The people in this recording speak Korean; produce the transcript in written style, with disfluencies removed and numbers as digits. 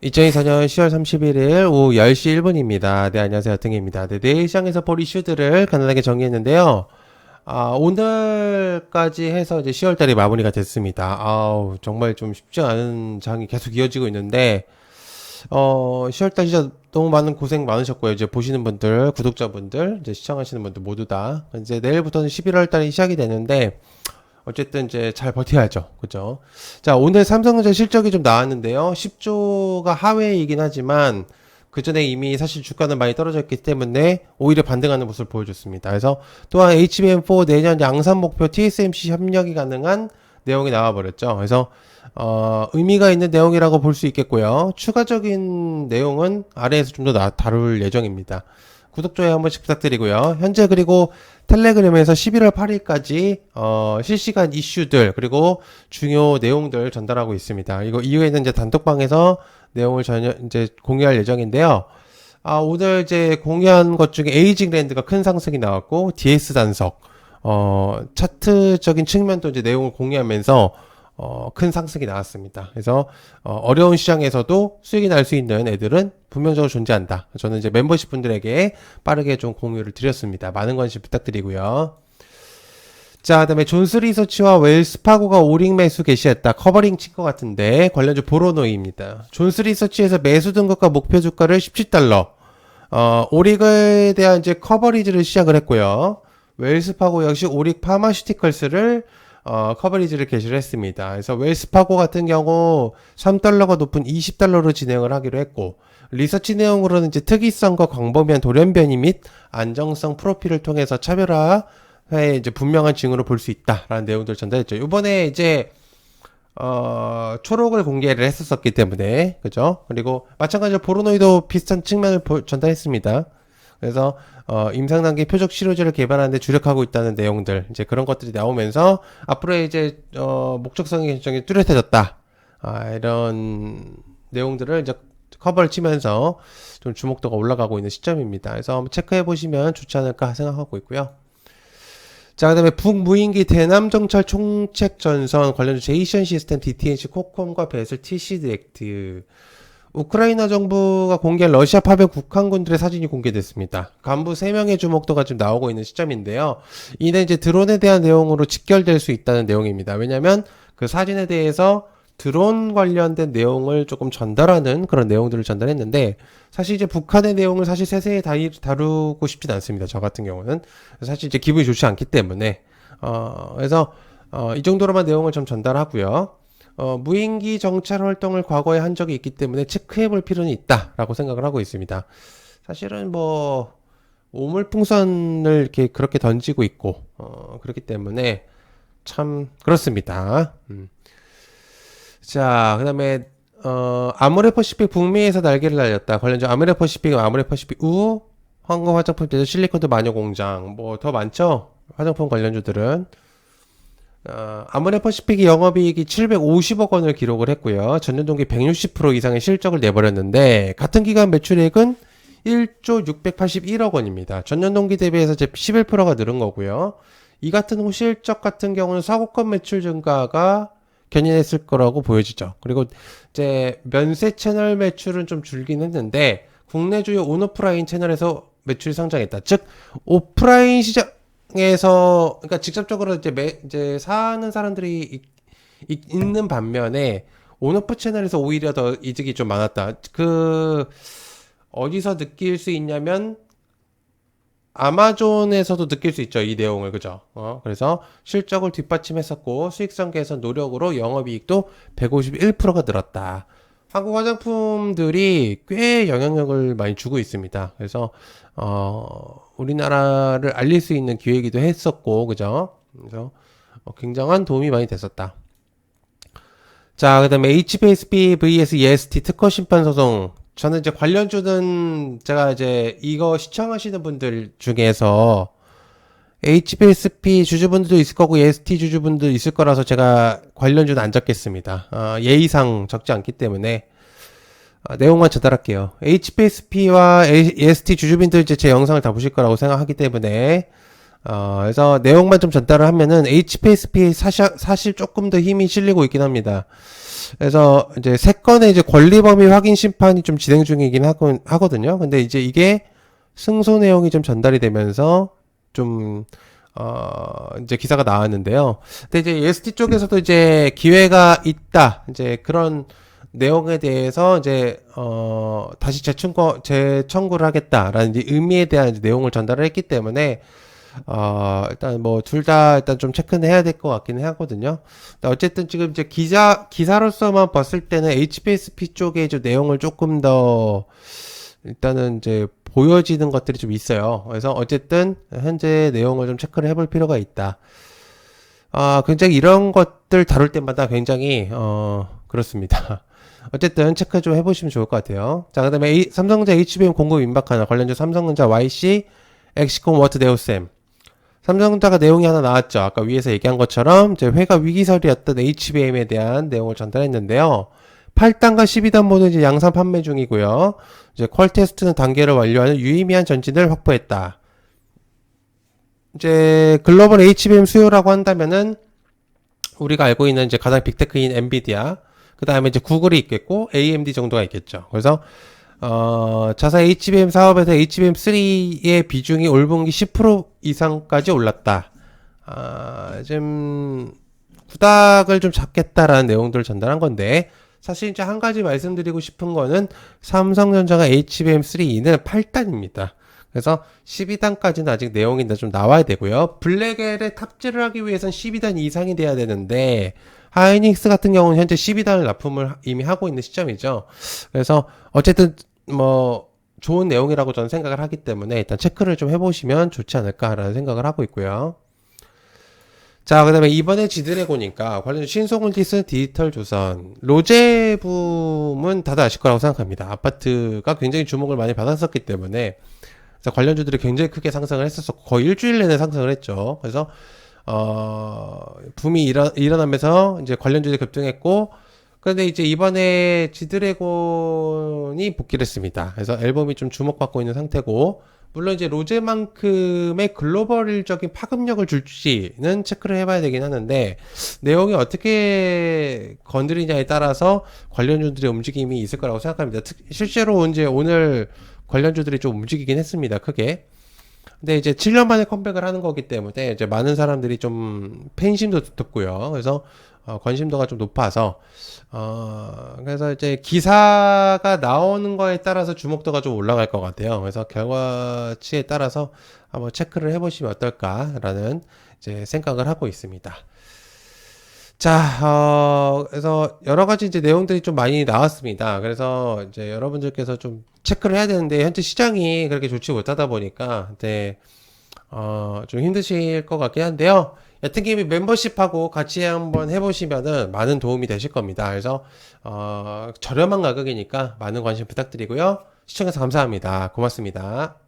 2024년 10월 31일 오후 10시 1분입니다. 네, 안녕하세요. 등입니다. 네, 내일 시장에서 볼 이슈들을 간단하게 정리했는데요. 오늘까지 해서 이제 10월달이 마무리가 됐습니다. 정말 좀 쉽지 않은 장이 계속 이어지고 있는데, 10월달 진짜 너무 많은 고생 많으셨고요. 이제 보시는 분들, 구독자분들, 이제 시청하시는 분들 모두 다. 이제 내일부터는 11월달이 시작이 되는데, 어쨌든 이제 잘 버텨야죠. 그죠? 자, 오늘 삼성전자 실적이 좀 나왔는데요. 10조가 하회이긴 하지만 그 전에 이미 사실 주가는 많이 떨어졌기 때문에 오히려 반등하는 모습을 보여줬습니다. 그래서 또한 HBM4 내년 양산 목표 TSMC 협력이 가능한 내용이 나와버렸죠. 그래서 의미가 있는 내용이라고 볼 수 있겠고요. 추가적인 내용은 아래에서 좀 더 다룰 예정입니다. 구독, 좋아요 한 번씩 부탁드리고요. 현재 그리고 텔레그램에서 11월 8일까지 실시간 이슈들 그리고 중요 내용들 전달하고 있습니다. 이거 이후에는 이제 단톡방에서 내용을 이제 공유할 예정인데요. 오늘 이제 공유한 것 중에 에이징랜드가 큰 상승이 나왔고 DS 단석 차트적인 측면도 이제 내용을 공유하면서 큰 상승이 나왔습니다. 그래서 어려운 시장에서도 수익이 날 수 있는 애들은 분명적으로 존재한다. 저는 이제 멤버십 분들에게 빠르게 좀 공유를 드렸습니다. 많은 관심 부탁드리고요. 자, 그다음에 존스 리서치와 웰스파고가 오링 매수 개시했다. 커버링 친 것 같은데 관련주 보로노이입니다. 존스 리서치에서 매수 등급과 목표 주가를 17달러. 오릭에 대한 이제 커버리지를 시작을 했고요. 웰스파고 역시 오릭 파마슈티컬스를 커버리지를 개시를 했습니다. 그래서 웰스파고 같은 경우 3달러가 높은 20달러로 진행을 하기로 했고, 리서치 내용으로는 이제 특이성과 광범위한 돌연변이 및 안정성 프로필을 통해서 차별화에 이제 분명한 징후로 볼 수 있다라는 내용들을 전달했죠. 이번에 이제 초록을 공개를 했었기 때문에, 그죠? 그리고 마찬가지로 보로노이도 비슷한 측면을 전달했습니다. 그래서 임상단계 표적 치료제를 개발하는 데 주력하고 있다는 내용들, 이제 그런 것들이 나오면서 앞으로 이제 목적성이 굉장히 뚜렷해졌다. 이런 내용들을 이제 커버를 치면서 좀 주목도가 올라가고 있는 시점입니다. 그래서 한번 체크해 보시면 좋지 않을까 생각하고 있고요. 자, 그다음에 북무인기 대남정찰 총책전선 관련주 제이션 시스템, DTNC, 코콤과 베슬, TC 디렉트. 우크라이나 정부가 공개한 러시아 파병 국한군들의 사진이 공개됐습니다. 간부 3명의 주목도가 지금 나오고 있는 시점인데요. 이는 이제 드론에 대한 내용으로 직결될 수 있다는 내용입니다. 왜냐면 그 사진에 대해서 드론 관련된 내용을 조금 전달하는 그런 내용들을 전달했는데, 사실 이제 북한의 내용을 사실 세세히 다루고 싶진 않습니다. 저 같은 경우는. 사실 이제 기분이 좋지 않기 때문에. 그래서 이 정도로만 내용을 좀 전달하고요. 무인기 정찰 활동을 과거에 한 적이 있기 때문에 체크해 볼 필요는 있다라고 생각을 하고 있습니다. 사실은 뭐 오물풍선을 이렇게 그렇게 던지고 있고 그렇기 때문에 참 그렇습니다. 자, 그다음에 아모레퍼시픽 북미에서 날개를 날렸다. 관련주 아모레퍼시픽 우 황금 화장품 제조 실리콘드 마녀 공장 뭐 더 많죠? 화장품 관련주들은 아모레퍼시픽이 영업이익이 750억 원을 기록을 했고요. 전년 동기 160% 이상의 실적을 내버렸는데 같은 기간 매출액은 1조 681억 원입니다. 전년 동기 대비해서 이제 11%가 늘은 거고요. 이 같은 호실적 같은 경우는 사고권 매출 증가가 견인했을 거라고 보여지죠. 그리고 이제 면세 채널 매출은 좀 줄긴 했는데 국내 주요 온오프라인 채널에서 매출이 성장했다. 즉 오프라인 시장에서 그러니까 직접적으로 이제 사는 사람들이 있는 반면에 온오프 채널에서 오히려 더 이득이 좀 많았다. 어디서 느낄 수 있냐면 아마존에서도 느낄 수 있죠. 이 내용을. 그죠? 그래서 실적을 뒷받침했었고 수익성 개선 노력으로 영업이익도 151%가 늘었다. 한국 화장품들이 꽤 영향력을 많이 주고 있습니다. 그래서 우리나라를 알릴 수 있는 기회이기도 했었고, 그죠? 그래서 굉장한 도움이 많이 됐었다. 자, 그 다음에 HBSP vs EST 특허 심판 소송. 저는 이제 관련주는 제가 이제 이거 시청하시는 분들 중에서 HBSP 주주분들도 있을 거고 EST 주주분도 있을 거라서 제가 관련주는 안 적겠습니다. 예의상 적지 않기 때문에 내용만 전달할게요. HBSP와 EST 주주분들 이제 제 영상을 다 보실 거라고 생각하기 때문에 그래서 내용만 좀 전달을 하면은 HBSP 사실 조금 더 힘이 실리고 있긴 합니다. 그래서 이제 세 건의 이제 권리범위 확인 심판이 좀 진행 중이긴 하거든요. 근데 이제 이게 승소 내용이 좀 전달이 되면서 좀 이제 기사가 나왔는데요. 근데 이제 EST 쪽에서도 이제 기회가 있다. 이제 그런 내용에 대해서 이제 다시 재청구를 하겠다라는 이제 의미에 대한 이제 내용을 전달을 했기 때문에 일단 뭐 둘 다 일단 좀 체크는 해야 될 것 같기는 하거든요. 근데 어쨌든 지금 이제 기사로서만 봤을 때는 HPSP 쪽에 이제 내용을 조금 더 일단은 이제 보여지는 것들이 좀 있어요. 그래서 어쨌든 현재 내용을 좀 체크를 해볼 필요가 있다. 굉장히 이런 것들 다룰 때마다 굉장히 그렇습니다. 어쨌든 체크 좀 해보시면 좋을 것 같아요. 자, 그다음에 삼성전자 HBM 공급 임박 하나 관련주 삼성전자 YC 엑시콤 워트 네오셈. 삼성전자가 내용이 하나 나왔죠. 아까 위에서 얘기한 것처럼 이제 회가 위기설이었던 HBM에 대한 내용을 전달했는데요. 8단과 12단 모두 이제 양산 판매 중이고요. 이제 퀄 테스트는 단계를 완료하는 유의미한 전진을 확보했다. 이제 글로벌 HBM 수요라고 한다면은 우리가 알고 있는 이제 가장 빅테크인 엔비디아, 그 다음에 이제 구글이 있겠고 AMD 정도가 있겠죠. 그래서 자사 HBM 사업에서 HBM3의 비중이 올 분기 10% 이상까지 올랐다. 좀 구닥을 좀 잡겠다라는 내용들을 전달한 건데, 사실 이제 한 가지 말씀드리고 싶은 거는 삼성전자가 HBM3는 8단입니다. 그래서 12단까지는 아직 내용이 좀 나와야 되고요. 블랙엘에 탑재를 하기 위해선 12단 이상이 돼야 되는데, 하이닉스 같은 경우는 현재 12단을 납품을 이미 하고 있는 시점이죠. 그래서 어쨌든 뭐 좋은 내용이라고 저는 생각을 하기 때문에 일단 체크를 좀 해보시면 좋지 않을까라는 생각을 하고 있고요. 자, 그 다음에 이번에 지드래곤이니까 관련 신소물티스 디지털조선 로제붐은 다들 아실 거라고 생각합니다. 아파트가 굉장히 주목을 많이 받았었기 때문에 관련주들이 굉장히 크게 상승을 했었고 거의 일주일 내내 상승을 했죠. 그래서 붐이 일어나면서 이제 관련주들이 급등했고, 그런데 이제 이번에 지드래곤이 복귀를 했습니다. 그래서 앨범이 좀 주목받고 있는 상태고, 물론 이제 로제만큼의 글로벌적인 파급력을 줄지는 체크를 해봐야 되긴 하는데, 내용이 어떻게 건드리냐에 따라서 관련주들의 움직임이 있을 거라고 생각합니다. 실제로 이제 오늘 관련주들이 좀 움직이긴 했습니다. 크게. 근데 이제 7년 만에 컴백을 하는 거기 때문에 이제 많은 사람들이 좀 팬심도 두텁고요. 그래서 관심도가 좀 높아서 그래서 이제 기사가 나오는 거에 따라서 주목도가 좀 올라갈 것 같아요. 그래서 결과치에 따라서 한번 체크를 해보시면 어떨까라는 이제 생각을 하고 있습니다. 자, 그래서 여러 가지 이제 내용들이 좀 많이 나왔습니다. 그래서 이제 여러분들께서 좀 체크를 해야 되는데, 현재 시장이 그렇게 좋지 못하다 보니까, 이제, 좀 힘드실 것 같긴 한데요. 여튼 게임이 멤버십하고 같이 한번 해보시면은 많은 도움이 되실 겁니다. 그래서, 저렴한 가격이니까 많은 관심 부탁드리고요. 시청해서 감사합니다. 고맙습니다.